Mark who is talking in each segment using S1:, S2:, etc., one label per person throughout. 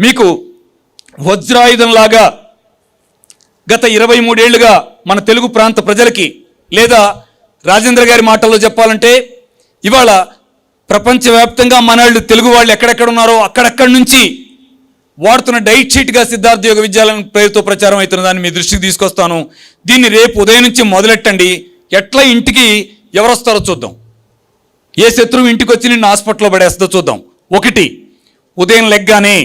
S1: మీకు వజ్రాయుధంలాగా గత 23 ఏళ్లుగా మన తెలుగు ప్రాంత ప్రజలకి, లేదా రాజేంద్ర గారి మాటల్లో చెప్పాలంటే ఇవాళ ప్రపంచవ్యాప్తంగా మనవాళ్ళు తెలుగు వాళ్ళు ఎక్కడెక్కడ ఉన్నారో అక్కడక్కడి నుంచి వాడుతున్న డైట్ షీట్గా సిద్ధార్థ యోగ విద్యాలయం పేరుతో ప్రచారం అవుతున్న దాన్ని మీ దృష్టికి తీసుకొస్తాను. దీన్ని రేపు ఉదయం నుంచి మొదలెట్టండి. ఎట్లా ఇంటికి ఎవరు వస్తారో చూద్దాం. ఏ శత్రువు ఇంటికి వచ్చి నిన్ను హాస్పిటల్లో పడేస్తుందో చూద్దాం. 1, ఉదయం లెగ్గానే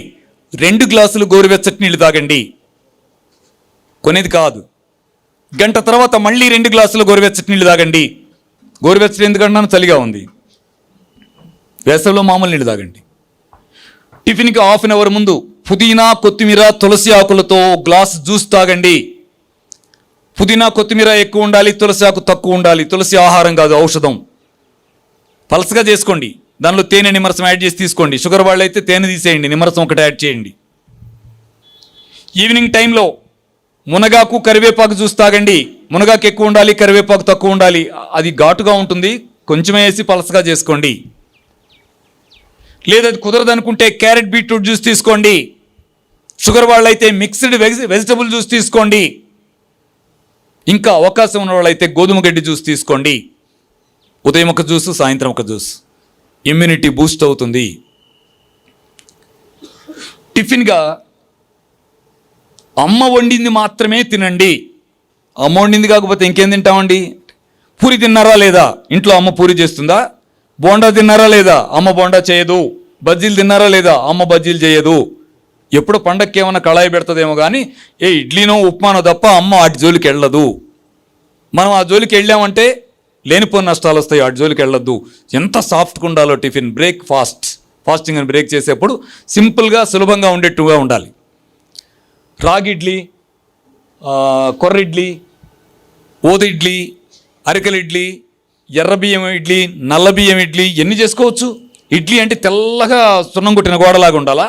S1: 2 గ్లాసులు గోరువెచ్చటి నీళ్ళు తాగండి. కొనేది కాదు. గంట తర్వాత మళ్ళీ 2 గ్లాసులు గోరువెచ్చటి నీళ్ళు తాగండి. గోరువెచ్చటి ఎందుకంటున్నాను, చలిగా ఉంది. వేసవిలో మామూలు నీళ్ళు తాగండి. టిఫిన్కి ½ అన్ అవర్ ముందు పుదీనా, కొత్తిమీర, తులసి ఆకులతో గ్లాస్ జ్యూస్ తాగండి. పుదీనా, కొత్తిమీర ఎక్కువ ఉండాలి, తులసి ఆకు తక్కువ ఉండాలి. తులసి ఆహారం కాదు, ఔషధం. పలసగా చేసుకోండి. దానిలో తేనె, నిమ్మరసం యాడ్ చేసి తీసుకోండి. షుగర్ వాళ్ళు అయితే తేనె తీసేయండి, నిమ్మరసం ఒకటి యాడ్ చేయండి. ఈవినింగ్ టైంలో మునగాకు, కరివేపాకు జ్యూస్ తాగండి. మునగాకు ఎక్కువ ఉండాలి, కరివేపాకు తక్కువ ఉండాలి. అది ఘాటుగా ఉంటుంది, కొంచెమే వేసి పలసగా చేసుకోండి. లేదా అది కుదరదనుకుంటే క్యారెట్, బీట్రూట్ జ్యూస్ తీసుకోండి. షుగర్ వాళ్ళైతే మిక్స్డ్ వెజిటబుల్ జ్యూస్ తీసుకోండి. ఇంకా అవకాశం ఉన్న వాళ్ళైతే గోధుమ గడ్డి జ్యూస్ తీసుకోండి. ఉదయం ఒక జ్యూసు, సాయంత్రం ఒక జ్యూస్. ఇమ్యూనిటీ బూస్ట్ అవుతుంది. టిఫిన్గా అమ్మ వండింది మాత్రమే తినండి. అమ్మ వండింది కాకపోతే ఇంకేం తింటామండి? పూరి తిన్నారా లేదా? ఇంట్లో అమ్మ పూరి చేస్తుందా? బోండా తిన్నారా లేదా? అమ్మ బోండా చేయదు. బజ్జీలు తిన్నారా లేదా? అమ్మ బజ్జీలు చేయదు. ఎప్పుడు పండక్కి ఏమైనా కళాయి పెడుతుందేమో కానీ ఇడ్లీనో ఉప్మానో తప్ప అమ్మ వాటి జోలికి వెళ్ళదు. మనం ఆ జోలికి వెళ్ళామంటే లేనిపోయిన నష్టాలు వస్తాయి. వాటి జోలికి వెళ్ళొద్దు. ఎంత సాఫ్ట్గా ఉండాలో టిఫిన్. ఫాస్టింగ్ అని బ్రేక్ చేసేప్పుడు సింపుల్గా, సులభంగా ఉండేట్టుగా ఉండాలి. రాగి ఇడ్లీ, కొర్ర ఇడ్లీ, ఓద ఇడ్లీ, అరికల ఇడ్లీ, ఎర్ర బియ్యం ఇడ్లీ, నల్ల బియ్యం ఇడ్లీ ఎన్ని చేసుకోవచ్చు. ఇడ్లీ అంటే తెల్లగా సున్నం కొట్టిన గోడలాగా ఉండాలా?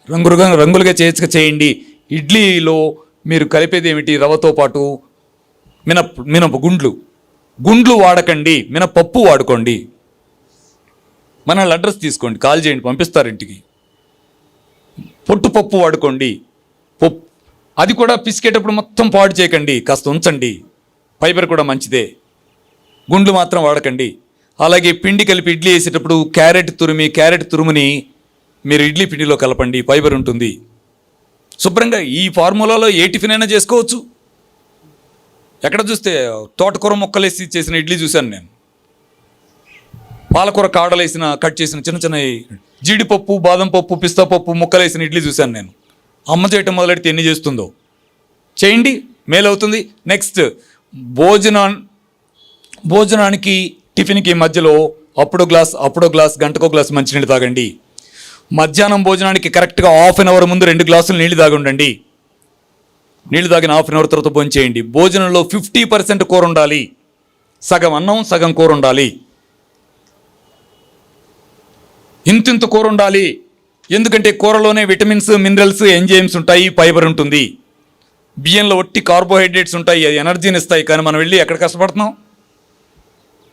S1: రంగులుగా చేయండి. ఇడ్లీలో మీరు కలిపేది ఏమిటి? రవ్వతో పాటు మినప గుండ్లు వాడకండి, మినపప్పు వాడుకోండి. మన అడ్రస్ తీసుకోండి, కాల్ చేయండి, పంపిస్తారు ఇంటికి. పొట్టుపప్పు వాడుకోండి. అది కూడా పిసికేటప్పుడు మొత్తం పాడు చేయకండి, కాస్త ఉంచండి. ఫైబర్ కూడా మంచిదే. గుండ్లు మాత్రం వాడకండి. అలాగే పిండి కలిపి ఇడ్లీ వేసేటప్పుడు క్యారెట్ తురుముని మీరు ఇడ్లీ పిండిలో కలపండి, ఫైబర్ ఉంటుంది. శుభ్రంగా ఈ ఫార్ములాలో ఏ టిఫిన్ అయినా చేసుకోవచ్చు. ఎక్కడ చూస్తే తోటకూర ముక్కలేసి చేసిన ఇడ్లీ చూశాను నేను. పాలకూర కాడలేసిన కట్ చేసిన చిన్న జీడిపప్పు, బాదం పప్పు, పిస్తా పప్పు ముక్కలేసిన ఇడ్లీ చూశాను నేను. అమ్మ చేయటం మొదలెడితే ఎన్ని చేస్తుందో చేయండి, మేలవుతుంది. నెక్స్ట్ భోజనానికి టిఫిన్కి మధ్యలో అప్పుడో గ్లాస్ గంటకో గ్లాస్ మంచినీళ్ళు తాగండి. మధ్యాహ్నం భోజనానికి కరెక్ట్గా ½ అన్ అవర్ ముందు 2 గ్లాసులు నీళ్ళు తాగి ఉండండి. నీళ్ళు తాగిన ½ అన్ అవర్ తర్వాత భోజనం చేయండి. భోజనంలో 50% కూర ఉండాలి. సగం అన్నం, సగం కూర ఉండాలి. ఇంతింత కూర ఉండాలి. ఎందుకంటే కూరలోనే విటమిన్స్, మినరల్స్, ఎంజైమ్స్ ఉంటాయి, ఫైబర్ ఉంటుంది. బియ్యంలో ఒట్టి కార్బోహైడ్రేట్స్ ఉంటాయి, అది ఎనర్జీని ఇస్తాయి. కానీ మనం వెళ్ళి ఎక్కడ కష్టపడుతున్నాం?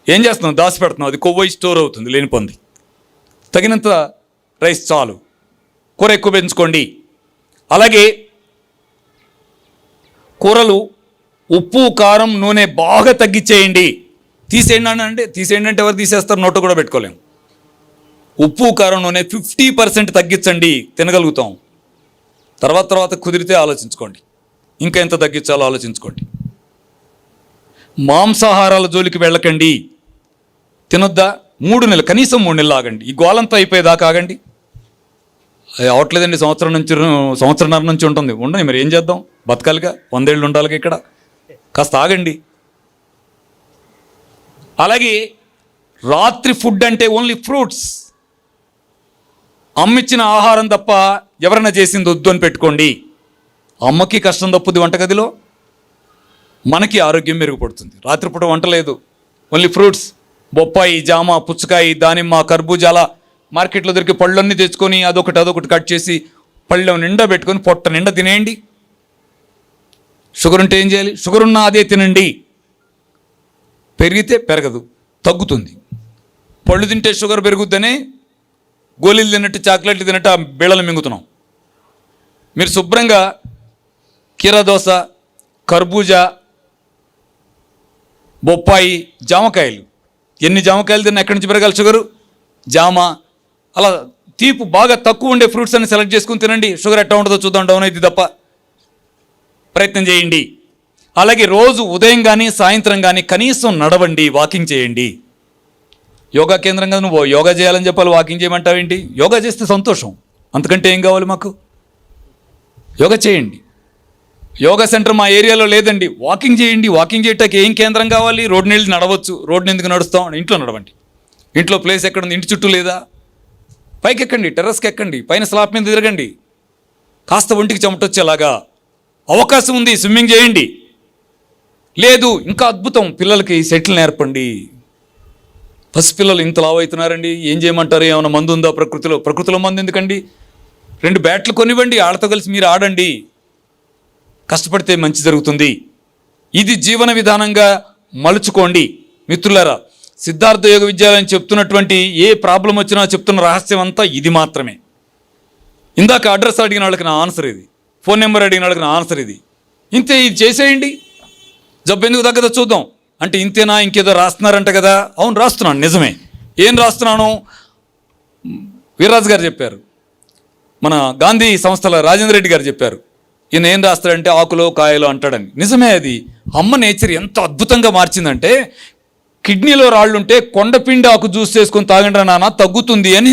S1: ఏం చేస్తున్నాం? దాచి పెడుతున్నాం. అది కొవ్వై స్టోర్ అవుతుంది లేనిపోంది. తగినంత రైస్ చాలు. కూర ఎక్కువ పెంచుకోండి. అలాగే కూరలు ఉప్పు, కారం, నూనె బాగా తగ్గించేయండి. తీసేయండి అంటే ఎవరు తీసేస్తారు? నోట కూడా పెట్టుకోలేము. ఉప్పు, కారం, నూనె 50% తగ్గించండి, తినగలుగుతాం. తర్వాత కుదిరితే ఆలోచించుకోండి, ఇంకా ఎంత తగ్గించాలో ఆలోచించుకోండి. మాంసాహారాల జోలికి వెళ్ళకండి. తినొద్దా? 3 నెలలు, కనీసం 3 నెలలు ఆగండి. ఈ గోలంతా అయిపోయేదాకా ఆగండి. అది అవట్లేదండి, సంవత్సరంన్నర నుంచి ఉంటుంది. ఉండని మరి ఏం చేద్దాం? బతకాలిగా, 100 ఏళ్ళు ఉండాలిగా ఇక్కడ. కాస్త ఆగండి. అలాగే రాత్రి ఫుడ్ అంటే ఓన్లీ ఫ్రూట్స్. అమ్మిచ్చిన ఆహారం తప్ప ఎవరైనా చేసింది వద్దు అని పెట్టుకోండి. అమ్మకి కష్టం తప్పుద్ది వంటగదిలో, మనకి ఆరోగ్యం మెరుగుపడుతుంది. రాత్రిపూట వంట లేదు, ఓన్లీ ఫ్రూట్స్. బొప్పాయి, జామ, పుచ్చకాయ, దానిమ్మ, కర్బూజాల మార్కెట్లో దొరికి పళ్ళన్నీ తెచ్చుకొని అదొకటి కట్ చేసి పళ్ళెం నిండా పెట్టుకొని పొట్ట నిండా తినేయండి. షుగర్ ఉంటే ఏం చేయాలి? షుగర్ ఉన్నా అదే తినండి. పెరిగితే పెరగదు, తగ్గుతుంది. పళ్ళు తింటే షుగర్ పెరుగుద్దనే గోళీలు తిన్నట్టు, చాక్లెట్లు తిన్నట్టు ఆ బీళ్ళలు మింగుతున్నాం. మీరు శుభ్రంగా కీరా దోస, కర్బూజా, బొప్పాయి, జామకాయలు, ఎన్ని జామకాయలు తిన్నా ఎక్కడి నుంచి పెరగాలి షుగరు? జామ, అలా తీపు బాగా తక్కువ ఉండే ఫ్రూట్స్ అన్ని సెలెక్ట్ చేసుకుని తినండి. షుగర్ ఎట్లా ఉంటుందో చూద్దాం, డౌన్ అయితే తప్ప. ప్రయత్నం చేయండి. అలాగే రోజు ఉదయం కానీ సాయంత్రం కానీ కనీసం నడవండి, వాకింగ్ చేయండి. యోగా కేంద్రంగా నువ్వు యోగా చేయాలని చెప్పాలి, వాకింగ్ చేయమంటావేంటి? యోగా చేస్తే సంతోషం, అంతకంటే ఏం కావాలి మాకు? యోగా చేయండి. యోగా సెంటర్ మా ఏరియాలో లేదండి, వాకింగ్ చేయండి. వాకింగ్ చేయటానికి ఏం కేంద్రం కావాలి? రోడ్డుని వెళ్ళి నడవచ్చు. రోడ్డుని ఎందుకు నడుస్తాం? ఇంట్లో నడవండి. ఇంట్లో ప్లేస్ ఎక్కడ ఉంది? ఇంటి చుట్టూ లేదా? పైకి ఎక్కండి, టెర్రస్కి ఎక్కండి, పైన స్లాబ్ మీద తిరగండి. కాస్త ఒంటికి చెమటొచ్చేలాగా అవకాశం ఉంది, స్విమ్మింగ్ చేయండి. లేదు ఇంకా అద్భుతం, పిల్లలకి సెటిల్ నేర్పండి. పసిపిల్లలు ఇంత లావు అవుతున్నారండి, ఏం చేయమంటారు? ఏమైనా మందు ఉందా ప్రకృతిలో? ప్రకృతిలో మందు ఎందుకండి? 2 బ్యాట్లు కొనివ్వండి, వాళ్ళతో కలిసి మీరు ఆడండి. కష్టపడితే మంచి జరుగుతుంది. ఇది జీవన విధానంగా మలుచుకోండి. మిత్రులారా, సిద్ధార్థ యోగ విద్యాలయం చెప్తున్నటువంటి ఏ ప్రాబ్లం వచ్చినా చెప్తున్న రహస్యం అంతా ఇది మాత్రమే. ఇందాక అడ్రస్ అడిగిన వాళ్ళకి నా ఆన్సర్ ఇది, ఫోన్ నెంబర్ అడిగిన వాళ్ళకి నా ఆన్సర్ ఇది. ఇంతే, ఇది చేసేయండి. జబ్బు ఎందుకు తగ్గదో చూద్దాం అంటే ఇంతేనా? ఇంకేదో రాస్తున్నారంట కదా. అవును, రాస్తున్నాను, నిజమే. ఏం రాస్తున్నాను? వీర్రాజు గారు చెప్పారు, మన గాంధీ సంస్థల రాజేంద్ర రెడ్డి గారు చెప్పారు. ఈయన ఏం రాస్తాడంటే ఆకులో కాయలో అంటాడని. నిజమే, అది అమ్మ నేచర్ ఎంత అద్భుతంగా మార్చిందంటే, కిడ్నీలో రాళ్ళుంటే కొండపిండి ఆకు జ్యూస్ చేసుకొని తాగండి నాన్న తగ్గుతుంది అని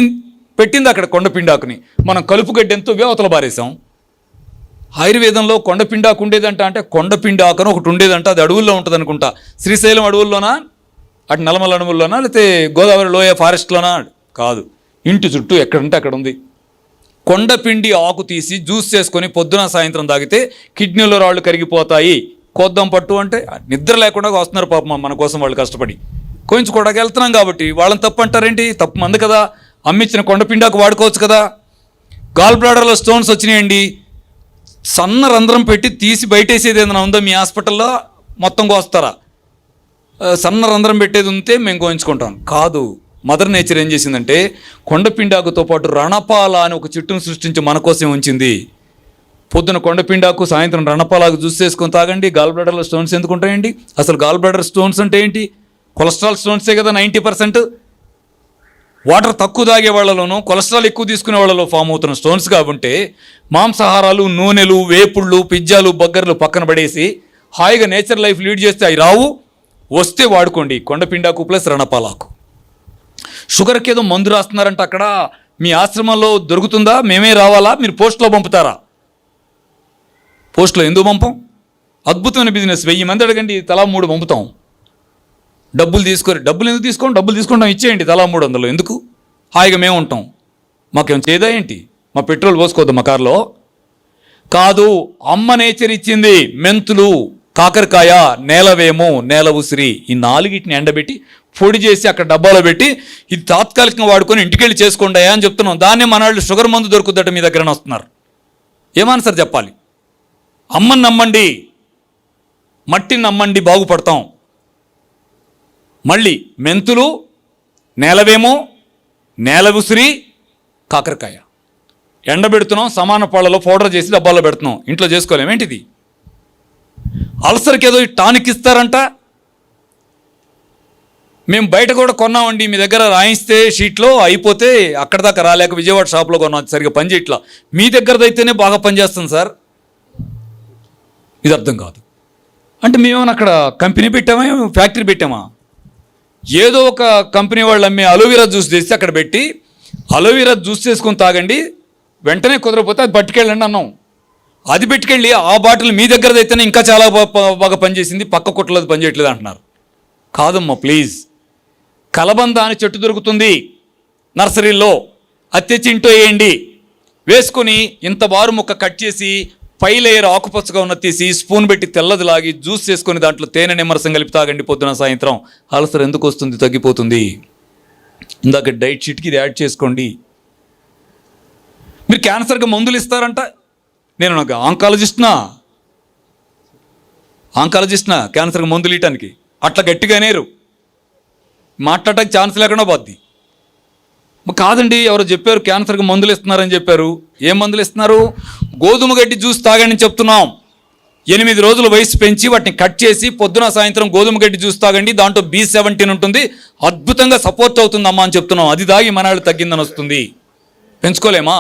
S1: పెట్టింది అక్కడ. కొండపిండి ఆకుని మనం కలుపుగడ్డి ఎంతో వేవతల బారేసాం. ఆయుర్వేదంలో కొండపిండాకు ఉండేదంట, అంటే కొండపిండి ఆకు అని ఒకటి ఉండేదంట, అది అడవుల్లో ఉంటుంది అనుకుంటా. శ్రీశైలం అడవుల్లోనా, అటు నల్లమల అడవుల్లోనా, లేకపోతే గోదావరి లోయ ఫారెస్ట్లోనా? కాదు, ఇంటి చుట్టూ ఎక్కడంటే అక్కడ ఉంది. కొండపిండి ఆకు తీసి జ్యూస్ చేసుకొని పొద్దున సాయంత్రం తాగితే కిడ్నీలో రాళ్ళు కరిగిపోతాయి. కోద్దాం పట్టు అంటే నిద్ర లేకుండా వస్తున్నారు పాపం మన కోసం వాళ్ళు కష్టపడి. కోయించుకోవడానికి వెళ్తున్నాం కాబట్టి వాళ్ళని తప్పు అంటారేంటి? తప్పు మంది కదా, అమ్మించిన కొండపిండాకు వాడుకోవచ్చు కదా. గాల్ బ్లాడర్లో స్టోన్స్ వచ్చినాయండి, సన్న రంధ్రం పెట్టి తీసి బయటేసేది ఏదైనా ఉందో మీ హాస్పిటల్లో? మొత్తం కోస్తారా? సన్న రంధ్రం పెట్టేది ఉంటే మేము కోయించుకుంటాం. కాదు, మదర్ నేచర్ ఏం చేసిందంటే కొండపిండాకుతో పాటు రణపాల అని ఒక చెట్టును సృష్టించి మన కోసం ఉంచింది. పొద్దున కొండపిండాకు, సాయంత్రం రణపాలకు జ్యూస్ చేసుకొని తాగండి. గాల్ బ్లాడర్లో స్టోన్స్ ఎందుకు ఉంటాయండి? అసలు గాల్ బ్లాడర్ స్టోన్స్ అంటే ఏంటి? కొలెస్ట్రాల్ స్టోన్సే కదా 90%. వాటర్ తక్కువ తాగే వాళ్ళలోనూ కొలెస్ట్రాల్ ఎక్కువ తీసుకునే వాళ్ళలో ఫామ్ అవుతున్న స్టోన్స్ కాబట్టి మాంసాహారాలు, నూనెలు, వేపుళ్ళు, పిజ్జాలు, బర్గర్లు పక్కన పడేసి హాయిగా నేచర్ లైఫ్ లీడ్ చేస్తే అవి రావు. వస్తే వాడుకోండి కొండపిండాకు ప్లస్ రణపాలాకు. షుగర్కి ఏదో మందు రాస్తున్నారంట అక్కడ, మీ ఆశ్రమంలో దొరుకుతుందా? మేమే రావాలా? మీరు పోస్ట్లో పంపుతారా? పోస్ట్లో ఎందుకు పంపం? అద్భుతమైన బిజినెస్. 1000 మంది అడగండి, తలా 3 పంపుతాం. డబ్బులు తీసుకొని, డబ్బులు ఎందుకు తీసుకోండి? డబ్బులు తీసుకుంటాం, ఇచ్చేయండి తలా 300. ఎందుకు? హాయిగా మేము ఉంటాం. మాకేం చేయదా ఏంటి? మా పెట్రోల్ పోసుకోవద్దు మా కార్లో? కాదు, అమ్మ నేచర్ ఇచ్చింది. మెంతులు, కాకరకాయ, నేలవేము, నేల ఉసిరి, ఈ 4టిని ఎండబెట్టి పొడి చేసి అక్కడ డబ్బాలో పెట్టి ఇది తాత్కాలికంగా వాడుకొని ఇంటికెళ్ళి చేసుకోండి అని చెప్తున్నాం. దాన్నే మన వాళ్ళు షుగర్ మందు దొరుకుద్దట మీ దగ్గరనే వస్తున్నారు. ఏమాన్సర్ చెప్పాలి? అమ్మని నమ్మండి, మట్టిని నమ్మండి, బాగుపడతాం. మళ్ళీ మెంతులు, నేలవేమో, నేల ఉసిరి, కాకరకాయ ఎండబెడుతున్నాం. సమాన పాళ్ళలో పౌడర్ చేసి డబ్బాలో పెడుతున్నాం. ఇంట్లో చేసుకోలేమేంటిది? అల్సర్కి ఏదో టానిక్ ఇస్తారంట, మేము బయట కూడా కొన్నామండి. మీ దగ్గర రాయిస్తే షీట్లో అయిపోతే అక్కడ దాకా రాలేక విజయవాడ షాప్లో కొన్నాం, సరిగ్గా పనిచేయట్లా. మీ దగ్గరదైతేనే బాగా పనిచేస్తుంది సార్. ఇది అర్థం కాదు. అంటే మేమేమైనా అక్కడ కంపెనీ పెట్టామా, ఫ్యాక్టరీ పెట్టామా? ఏదో ఒక కంపెనీ వాళ్ళు అమ్మే అలోవెరా జ్యూస్ చేసి అక్కడ పెట్టి అలోవెరా జ్యూస్ చేసుకొని తాగండి, వెంటనే కుదరకపోతే అది పట్టుకెళ్ళండి అన్నాం. అది పెట్టుకెళ్ళి ఆ బాటిల్ మీ దగ్గరదైతేనే ఇంకా చాలా బాగా పనిచేసింది, పక్క కుట్లది పనిచేయట్లేదు అంటున్నారు. కాదమ్మా ప్లీజ్. కలబంద అని చెట్టు దొరుకుతుంది నర్సరీలో, అది తెచ్చి ఇంట్లో వేయండి. వేసుకొని ఇంత బారు ముక్క కట్ చేసి పై లేయర్ ఆకుపచ్చగా ఉన్న తీసి స్పూన్ పెట్టి తెల్లది లాగి జ్యూస్ చేసుకొని దాంట్లో తేనె నిమ్మరసం కలిపి తాగండి పొద్దున సాయంత్రం. అల్సర్ ఎందుకు వస్తుంది? తగ్గిపోతుంది. ఇందాక డైట్ షీట్కి ఇది యాడ్ చేసుకోండి. మీరు క్యాన్సర్కి మందులు ఇస్తారంట. నేను నాకు ఆంకాలజిస్ట్నా క్యాన్సర్కి మందులు ఇవ్వటానికి? అట్లా గట్టిగానేరు మాట్లాడటానికి ఛాన్స్ లేకుండా పోద్ది. కాదండి, ఎవరో చెప్పారు క్యాన్సర్కి మందులు ఇస్తున్నారని చెప్పారు. ఏం మందులు ఇస్తున్నారు? గోధుమ గడ్డి జ్యూస్ తాగండి అని చెప్తున్నాం. 8 రోజుల వయసు పెంచి వాటిని కట్ చేసి పొద్దున సాయంత్రం గోధుమ గడ్డి జ్యూస్ తాగండి, దాంట్లో B17 ఉంటుంది, అద్భుతంగా సపోర్ట్ అవుతుందమ్మా అని చెప్తున్నాం. అది తాగి మనాళ్ళు తగ్గిందని వస్తుంది. పెంచుకోలేమా?